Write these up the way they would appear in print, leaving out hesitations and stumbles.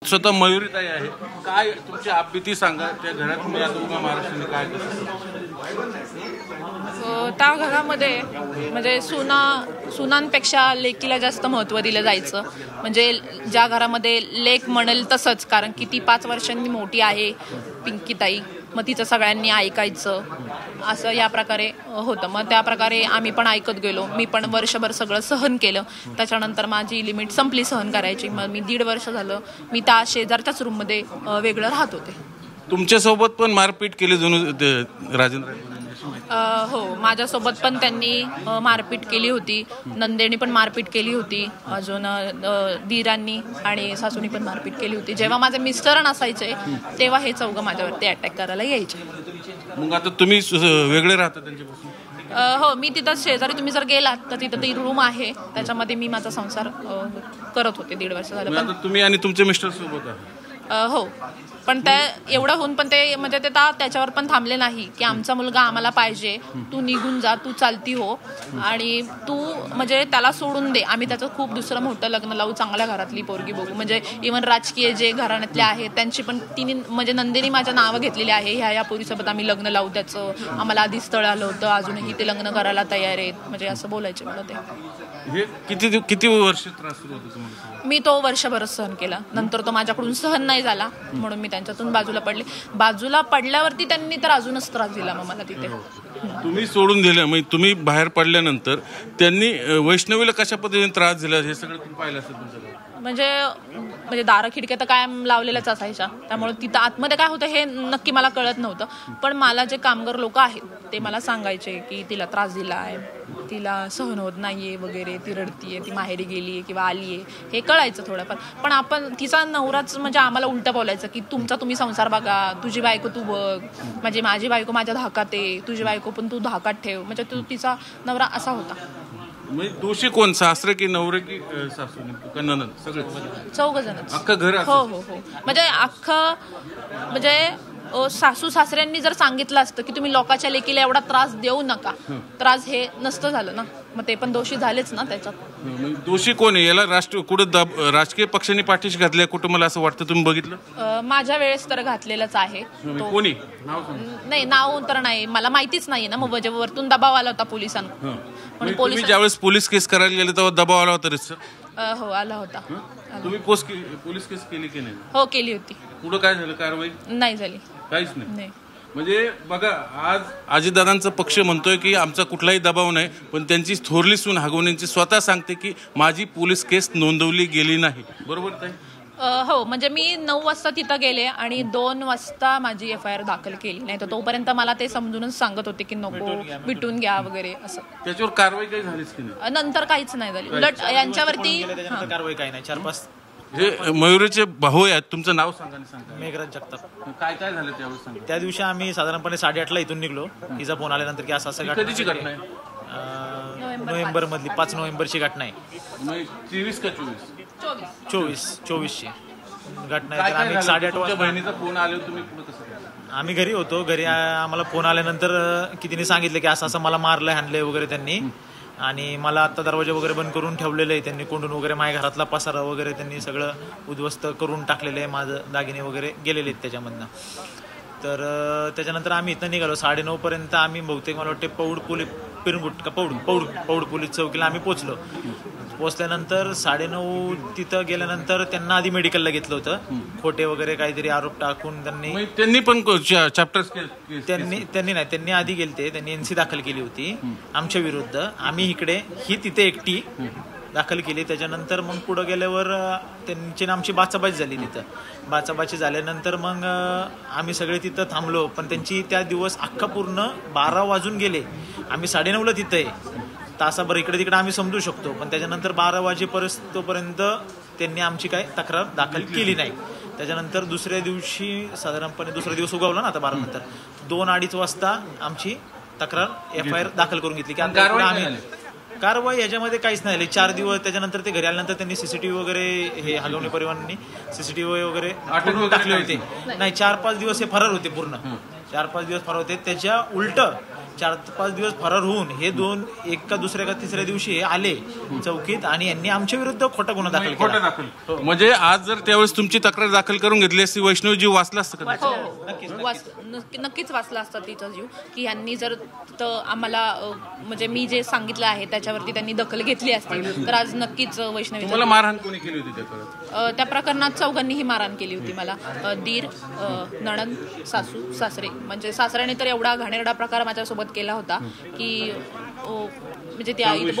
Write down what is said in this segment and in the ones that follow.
स्वतः मयुरीताई आहे. काय तुमची आपबीती सांगा, त्या घरात तुम्ही आता उभा महाराष्ट्राने काय त्या घरामध्ये म्हणजे सुनांपेक्षा लेकीला जास्त महत्त्व दिलं जायचं. म्हणजे ज्या घरामध्ये लेक म्हणेल तसंच, कारण की ती 5 वर्षांनी मोठी आहे पिंकीताई, मग तिचं सगळ्यांनी ऐकायचं असं या प्रकारे होतं. मग त्या प्रकारे आम्ही पण ऐकत गेलो. मी पण वर्षभर सगळं सहन केलं. त्याच्यानंतर माझी लिमिट संपली सहन करायची. मग मी 1.5 वर्ष झालं मी त्या शेजारच्याच रूममध्ये वेगळं राहत होते. तुमच्यासोबत पण मारपीट केली जणू राजेंद्र? हो, माझ्यासोबत पण त्यांनी मारपीट केली होती. नंदेनी पण मारपीट केली होती. अजून दीरांनी आणि सासूनी पण मारपीट केली होती. जेव्हा माझे मिस्टर नसायचे तेव्हा हे चौघं माझ्यावरती अटॅक करायला यायचे. मग आता तुम्ही वेगळे राहता त्यांच्यापासून? हो, मी तिथं शेजारी तुम्ही जर गेलात तर तिथं ती रूम आहे, त्याच्यामध्ये मी माझा संसार करत होते 1.5 वर्ष झालं. पण तुम्ही आणि तुमचे मिस्टर सोबत आहे? हो, पण त्या एवढं होऊन पण ते म्हणजे ते त्याच्यावर पण थांबले नाही की आमचा मुलगा आम्हाला पाहिजे, तू निघून जा, तू चालती हो आणि तू म्हणजे त्याला सोडून दे, आम्ही त्याचं खूप दुसरं मोठं लग्न लावू, चांगल्या घरातली पोरगी बघू. म्हणजे इव्हन राजकीय जे घराण्यातले आहेत त्यांची पण तिने म्हणजे नंदिनी माझ्या नावं घेतलेली आहे, ह्या पोरीसोबत आम्ही लग्न लावू, त्याचं आम्हाला आधी स्थळ आलं होतं, अजूनही ते लग्न करायला तयार आहेत, म्हणजे असं बोलायचे मला. ते किती वर्ष त्रास सुरू होता तुम्हाला? मी तो वर्षभरच सहन केला. नंतर तो माझ्याकडून सहन नाही झाला म्हणून मी त्यांच्यातून बाजूला पडले. बाजूला पडल्यावरती त्यांनी तर अजूनच त्रास दिला मग मला तिथे. तुम्ही सोडून दिलं, म्हणजे तुम्ही बाहेर पडल्यानंतर त्यांनी वैष्णवीला कशा पद्धतीने त्रास दिला हे सगळं तुम्ही पाहिलं असेल तुमच्याकडे? म्हणजे दारं खिडक्या तर कायम लावलेल्याच असायच्या, त्यामुळे तिथं आतमध्ये काय होतं हे नक्की मला कळत नव्हतं. पण मला जे कामगार लोक आहेत ते मला सांगायचे की तिला त्रास दिला आहे, तिला सहन होत नाहीये वगैरे, ती रडतीये, ती माहेरी गेलीये किंवा आलीये, हे कळायचं थोडंफार. पण आपण तिचा नवराच म्हणजे आम्हाला उलटं बोलायचं की तुम्ही संसार बघा, तुझी बायको तू बघ, म्हणजे माझी बायको माझ्या धाकात आहे, तुझी बायको पण तू धाकात ठेव. म्हणजे तिचा नवरा असा होता. म्हणजे दोषी कोण, सासरे की नवरे की सासू का नणंद? सगळे 4 जण अख्खं घर? हो हो हो, म्हणजे अख्खं म्हणजे सासू सासऱ्यांनी जर सांगितलं असतं की तुम्ही लोकांच्या लेकीला एवढा त्रास देऊ नका, त्रास हे नसतं झालं ना, मग ते पण दोषी झालेच ना त्याच्यात. दोषी कोण आहे याला? राजकीय पक्षांनी पाठीशी घातल्या कुठं, मला असं वाटतं. तुम्ही बघितलं? माझ्या वेळेस तर घातलेलंच आहे. कोणी नाही, नाव तर नाही मला माहितीच नाही ना. मग वरतून दबाव आला होता पोलिसांना. तुम्ही ज्यावेळेस पोलीस केस करायला गेले तेव्हा दबाव आला होता? हो, आला होता. तुम्ही पोलीस केस केली की नाही? हो, केली होती. पुढं काय झालं? कारवाई नाही झाली. काहीच नाही. म्हणजे बघा, आज अजितदादांचा पक्ष म्हणतोय की आमचा कुठलाही दबाव नाही, पण त्यांची थोरली सून हागवण्यांची स्वतः सांगते की माझी पोलीस केस नोंदवली गेली नाही. बरोबर ताई? हो, म्हणजे मी 9 वाजता तिथं गेले आणि 2 वाजता माझी FIR दाखल केली. नाही तर तोपर्यंत मला ते समजूनच सांगत होते की नको, भेटून घ्या वगैरे असं. त्याच्यावर कारवाई काही झालीच की नाही? नंतर काहीच नाही झाली. उलट यांच्यावरती कारवाई काही नाही. 4-5 हे मयुरीचे भाऊ आहेत. तुमचं नाव सांगा आणि सांगा. मेघराज जगताप. काय झालं त्यावेळेस सांगा. त्या दिवशी आम्ही साधारणपणे 8:30ला इथून निघलो. तिचा फोन आल्यानंतर की असं कधीची घटना आहे? नोव्हेंबर मधली 5 नोव्हेंबरची घटना आहे. 23 का 24ची घटना आहे. आम्ही 8:30 वाजता बहिणीचा फोन आले, तुम्ही पुढे कसं? आम्ही घरी होतो. घरी आम्हाला फोन आल्यानंतर की तिने सांगितलं की असं मला मारलंय, हाणलंय वगैरे त्यांनी, आणि मला आता दरवाजे वगैरे बंद करून ठेवलेलं आहे त्यांनी, कोंडून वगैरे माझ्या घरातला पसारा वगैरे त्यांनी सगळं उद्ध्वस्त करून टाकलेलं आहे, माझं दागिने वगैरे गेलेले आहेत त्याच्यामधनं. तर त्याच्यानंतर आम्ही इथं निघालो 9:30 पर्यंत. आम्ही बहुतेक मला वाटते पौड पोलीस चौकीला आम्ही पोचल्यानंतर 9:30 तिथं गेल्यानंतर त्यांना आधी मेडिकलला घेतलं होतं. खोटे वगैरे काहीतरी आरोप टाकून त्यांनी पण चॅप्टर त्यांनी आधी गेलते, त्यांनी NC दाखल केली होती आमच्या विरुद्ध. आम्ही इकडे ही तिथे एकटी दाखल केली. त्याच्यानंतर मग पुढं गेल्यावर त्यांची आमची बाचाबाची झाली. तिथं बाचाबाची झाल्यानंतर मग आम्ही सगळे तिथं थांबलो. पण त्यांची त्या दिवस अख्खा पूर्ण 12 वाजून गेले. आम्ही 9:30ला तिथं आहे. तासाभर इकडे तिकडे आम्ही समजू शकतो, पण त्याच्यानंतर 12 वाजेपर्यंत त्यांनी आमची काय तक्रार दाखल केली नाही. त्याच्यानंतर दुसऱ्या दिवशी साधारणपणे दुसरा दिवस उगवला ना आता 12 नंतर 2-2:30 वाजता आमची तक्रार FIR दाखल करून घेतली की आम्ही कारवाई याच्यामध्ये काहीच नाही झाली. 4 दिवस त्याच्यानंतर ते घरी आल्यानंतर त्यांनी CCTV वगैरे, हे हलवणी परिवहनांनी CCTV वगैरे टाकले होते. नाही, 4-5 दिवस हे फरार होते. पूर्ण 4-5 दिवस फरार होते. त्याच्या उलट 4-5 दिवस फरार होऊन हे दोन एक का दुसऱ्या का तिसऱ्या दिवशी आले चौकीत आणि यांनी आमच्या विरुद्ध खोटा गुन्हा दाखल खोटं केला. दाखल म्हणजे आज जर त्यावेळेस तुमची तक्रार दाखल करून घेतली असती वैष्णव जीव वाचला असतं का? नक्कीच वाचला असता तिचा जीव, की यांनी जर आम्हाला म्हणजे मी जे सांगितलं आहे त्याच्यावरती त्यांनी दखल घेतली असती तर आज नक्कीच वैष्णवी. तुम्हाला मारहाण कोणी केली होती त्या काळात? त्या प्रकरणात चौघांनीही मारहाण केली होती मला. दीर, नणंद, सासू, सासरे. म्हणजे सासऱ्याने तर एवढा घाणेरडा प्रकार माझ्यासोबत केला होता की म्हणजे त्या इथे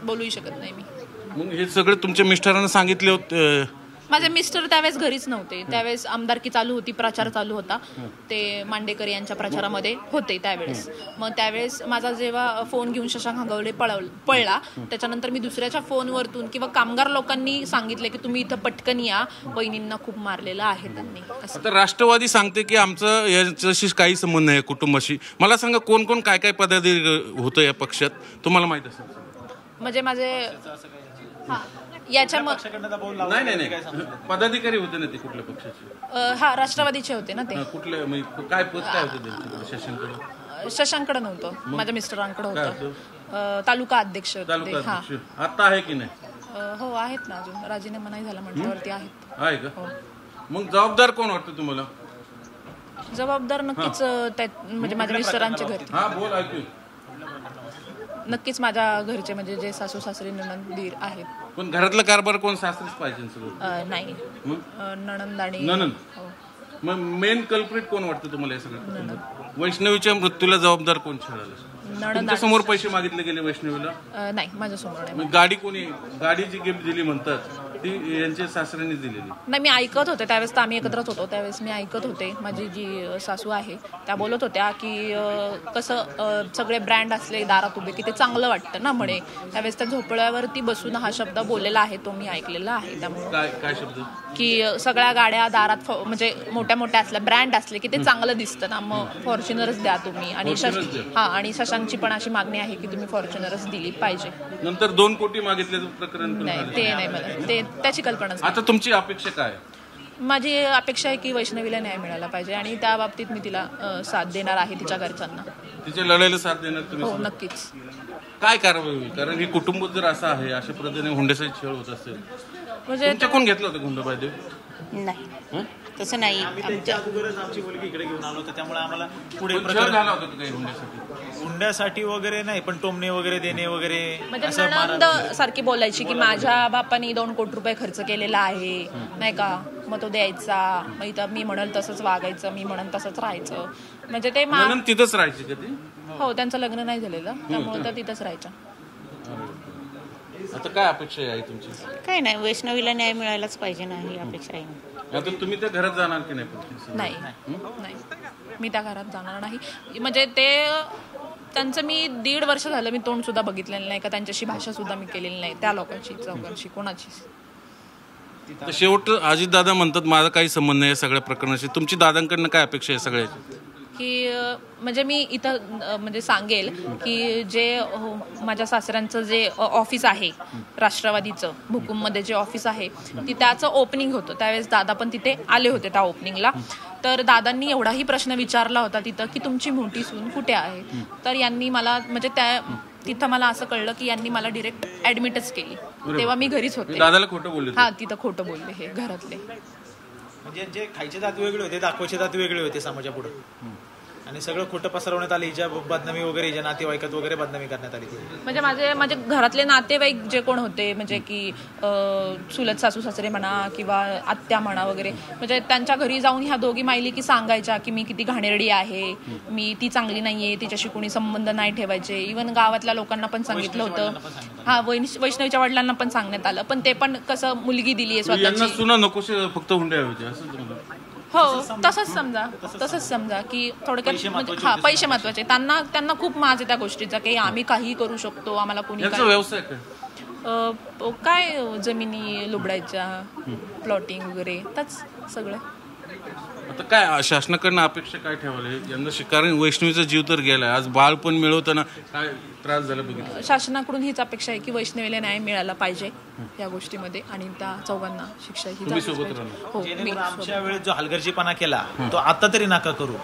बोलूही शकत नाही मी. मग हे सगळं तुमच्या मिस्टरांना सांगितले होते? माझे मिस्टर त्यावेळेस घरीच नव्हते. त्यावेळेस आमदारकी चालू होती, प्रचार चालू होता. ते मांडेकर यांच्या प्रचारामध्ये होते त्यावेळेस. मग त्यावेळेस माझा जेव्हा फोन घेऊन शशांक हंगवडे पळला त्याच्यानंतर मी दुसऱ्याच्या फोनवरतून किंवा कामगार लोकांनी सांगितले की तुम्ही इथं पटकन या, बहिणींना खूप मारलेलं आहे त्यांनी. आता राष्ट्रवादी सांगते की आमचं याच्याशी काही संबंध नाही कुटुंबाशी. मला सांगा कोण कोण काय काय पदाधिकारी होतं या पक्षात, तुम्हाला माहित असेल? म्हणजे माझे याच्या नाही नाही नाही पदाधिकारी होते ना ते कुठल्या पक्षाचे? हा राष्ट्रवादीचे होते ना ते. कुठल्या काय पद काय होतं त्यांच्याकडे? शशांकडे? शशांकडे नव्हतं, माझ्या मिस्टरांकडे होतं. तालुका अध्यक्ष होते. तालुका अध्यक्ष आता आहे की नाही? हो आहेत ना, अजून राजीनामा नाही झाला म्हटल्यावरती आहेत. आहे का? मग जबाबदार कोण वाटतं तुम्हाला? जबाबदार नक्कीच म्हणजे माझ्या मिस्टरांचे घर. हा बोल ऐकू. नक्कीच माझ्या घरचे म्हणजे जे सासू सासरे नणंद दीर आहेत. पण घरातला कारभार कोण? सासरीच पाहिजे सगळं? नाही, नणंद आणि नणंद. मग मेन कल्प्रिट कोण वाटतं तुम्हाला या सगळं? वैष्णवीच्या मृत्यूला जबाबदार कोण ठरवलं? तुमच्या समोर पैसे मागितले गेले वैष्णवीला? नाही, माझ्या समोर नाही. गाडी कोणी? गाडी जी गिफ्ट दिली म्हणतात ती यांच्या सासऱ्यांनी दिलेली? नाही, मी ऐकत होते त्यावेळेस. तर आम्ही एकत्रच होतो त्यावेळेस. मी ऐकत होते. माझी जी सासू आहे त्या बोलत होत्या की कसं सगळे ब्रँड असले दारात उभे की ते चांगलं वाटतं ना म्हणे. त्यावेळेस त्या झोपड्यावरती बसून हा शब्द बोललेला आहे, तो मी ऐकलेला आहे. त्यामुळे काय शब्द? की सगळ्या गाड्या दारात म्हणजे मोठ्या मोठ्या असल्या ब्रँड असले की ते चांगलं दिसतं ना, मग फॉर्च्युनरच द्या तुम्ही. आणि आणि शशांकची पण अशी मागणी आहे की तुम्ही फॉर्च्युनरच दिली पाहिजे. नंतर 2 कोटी मागितल्याचं प्रकरण? नाही, ते नाही, मला त्याची कल्पना. आता तुमची अपेक्षा काय? माझी अपेक्षा आहे की वैष्णवीला न्याय मिळाला पाहिजे आणि त्या बाबतीत मी तिला साथ देणार आहे, तिच्या घरच्यांना. तिच्या लढाईला साथ देणार तुम्ही? हो, नक्कीच. काय कारवाई होईल? कारण हे कुटुंब जर असं आहे, अशा पद्धतीने हुंड्याचा छळ होत असेल, म्हणजे कोण घेतलं होतं हुंडाबाई? नाही, तसं नाही. त्याच्या अगोदरच आमची मुलगी इकडे घेऊन आलो होतो, त्यामुळे आम्हाला पुढे झाला होता काही हुंड्यासाठी? हुंड्यासाठी वगैरे नाही, पण टोमणे वगैरे देणे वगैरे. म्हणजे नणंद सारखी बोलायची की माझ्या बापाने 2 कोटी रुपये खर्च केलेला आहे नाही का, मग तो द्यायचा, मग इथं मी म्हणल तसंच वागायचं, मी म्हणल तसंच राहायचं. म्हणजे ते तिथंच राहायची का ती? हो, त्यांचं लग्न नाही झालेलं त्यामुळे त्या तिथंच राहायच्या. आता काय अपेक्षा आहे तुमची? काय नाही, वैष्णवीला न्याय मिळायलाच पाहिजे ना, ही अपेक्षा आहे. आता तुम्ही त्या घरात जाणार की नाही? नाही, मी त्या घरात जाणार नाही. म्हणजे ते त्यांचं मी 1.5 वर्ष झालं मी तोंड सुद्धा बघितलेलं नाही का, त्यांच्याशी भाषा सुद्धा मी केलेली नाही त्या लोकांची, चौघांशी, कोणाचीच. शेवट अजितदादा म्हणतात माझा काही संबंध नाही या सगळ्या प्रकरणाशी. तुमची दादांकडनं काय अपेक्षा आहे सगळ्याची? की म्हणजे मी इथं म्हणजे सांगेल की जे माझ्या सासऱ्यांचं जे ऑफिस आहे राष्ट्रवादीचं भुकुममध्ये जे ऑफिस आहे ती त्याचं ओपनिंग होतं. त्यावेळेस दादा पण तिथे आले होते त्या ओपनिंगला. तर दादांनी एवढाही प्रश्न विचारला होता तिथं की तुमची मोठी सून कुठे आहे. तर यांनी मला म्हणजे तिथं मला असं कळलं की यांनी मला डिरेक्ट ऍडमिटच केली. तेव्हा मी घरीच होते. दादाला खोटं बोलले? हा, तिथं खोटं बोलले हे घरातले. म्हणजे जे खायचे दात वेगळे होते, दाखवायचे दात वेगळे होते समाजा पुढे, आणि सगळं खोटं पसरवण्यात आलं. हिच्या बदनामी वगैरे, हिच्या नातेवाईकात वगैरे बदनामी करण्यात आली. म्हणजे माझे घरातले नातेवाईक जे कोण होते म्हणजे की चुलत सासू सासरे म्हणा किंवा आत्या म्हणा वगैरे, म्हणजे त्यांच्या घरी जाऊन ह्या दोघी मायली की सांगायच्या की मी किती घाणेरडी आहे, मी ती चांगली नाहीये, तिच्याशी कोणी संबंध नाही ठेवायचे. इव्हन गावातल्या लोकांना पण सांगितलं होतं. हा, वैष्णवीच्या वडिलांना पण सांगण्यात आलं. पण ते पण कसं मुलगी दिली आहे स्वतःची. सुना नकोशी फक्त हुंड्या होते असं? हो, तसंच समजा की थोडक्यात पैसे महत्वाचे. त्यांना खूप माज आहे त्या गोष्टीचा की आम्ही काही करू शकतो, आम्हाला कोणी व्यवसाय काय जमिनी लुबडायच्या, प्लॉटिंग वगैरे, त्याच सगळं. आता काय शासनाकडनं अपेक्षा काय ठेवायला यंदा? कारण वैष्णवीचा जीव तर गेलाय, आज बाळ पण मिळवताना काय त्रास झाला बघितलं. शासनाकडून हीच अपेक्षा आहे की वैष्णवीला न्याय मिळाला पाहिजे या गोष्टीमध्ये आणि त्या चौघांना शिक्षा ही. आमच्या वेळेस जो हलगर्जीपणा केला तो आता तरी नका करू.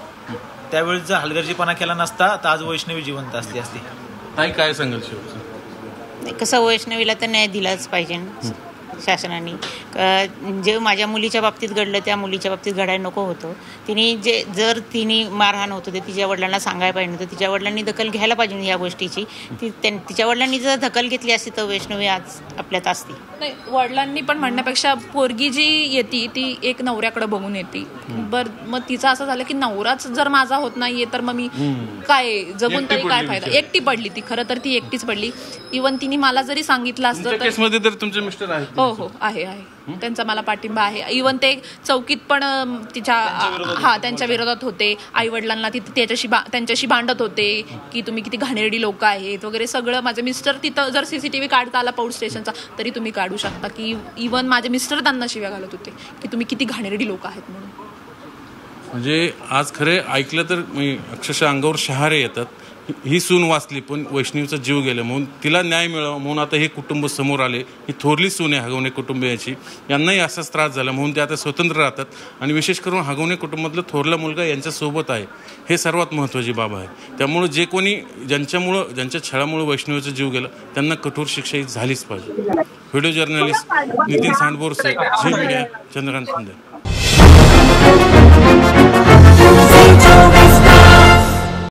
त्यावेळेस जर हलगर्जीपणा केला नसता तर आज वैष्णवी जिवंत असती. ताई काय सांगाल शेवटचं? कसं वैष्णवीला तर न्याय दिलाच पाहिजे शासनाने. जे माझ्या मुलीच्या बाबतीत घडलं त्या मुलीच्या बाबतीत घडायला नको होतं. जर तिने मारहाण होतं ते तिच्या वडिलांना सांगायला पाहिजे नव्हतं. तिच्या वडिलांनी दखल घ्यायला पाहिजे ह्या गोष्टीची. तिच्या वडिलांनी जर दखल घेतली असती तर वैष्णवी आज आपल्यात असती. नाही, वडिलांनी पण म्हणण्यापेक्षा पोरगी जी येते ती एक नवऱ्याकडे बघून येते. मग तिचं असं झालं की नवराच जर माझा होत नाहीये तर मग मी काय जगून तरी काय फायदा. एकटी पडली ती, खरं तर ती एकटीच पडली. इव्हन तिने मला जरी सांगितलं असतं तर केसमध्ये तर तुमचे मिस्टर आहेत. हो आहे त्यांचा मला पाठिंबा आहे. इव्हन ते चौकीत पण त्यांच्या विरोधात होते. आई वडिलांना त्यांच्याशी भांडत होते की तुम्ही किती घाणेरडी लोक आहेत वगैरे सगळं. माझे मिस्टर तिथं जर CCTV काढता आला पोलीस स्टेशनचा तरी तुम्ही काढू शकता की इव्हन माझे मिस्टर त्यांना शिव्या घालत होते की तुम्ही किती घाणेरडी लोक आहेत म्हणून. म्हणजे आज खरे ऐकलं तर अक्षरशः अंगावर शहारे येतात. ही सून वाचली पण वैष्णवीचा जीव गेला म्हणून तिला न्याय मिळावा म्हणून आता हे कुटुंब समोर आले. ही थोरली सून आहे हगवणे कुटुंबियाची. यांनाही असाच त्रास झाला म्हणून ते आता स्वतंत्र राहतात आणि विशेष करून हगवणे कुटुंबातला थोरला मुलगा यांच्यासोबत आहे. हे सर्वात महत्त्वाची बाब आहे. त्यामुळे जे कोणी ज्यांच्या छळामुळे वैष्णवीचा जीव गेला त्यांना कठोर शिक्षा ही झालीच पाहिजे. Video journalist Nitin Sandborse, Zee media, Chandrakant सुंदर.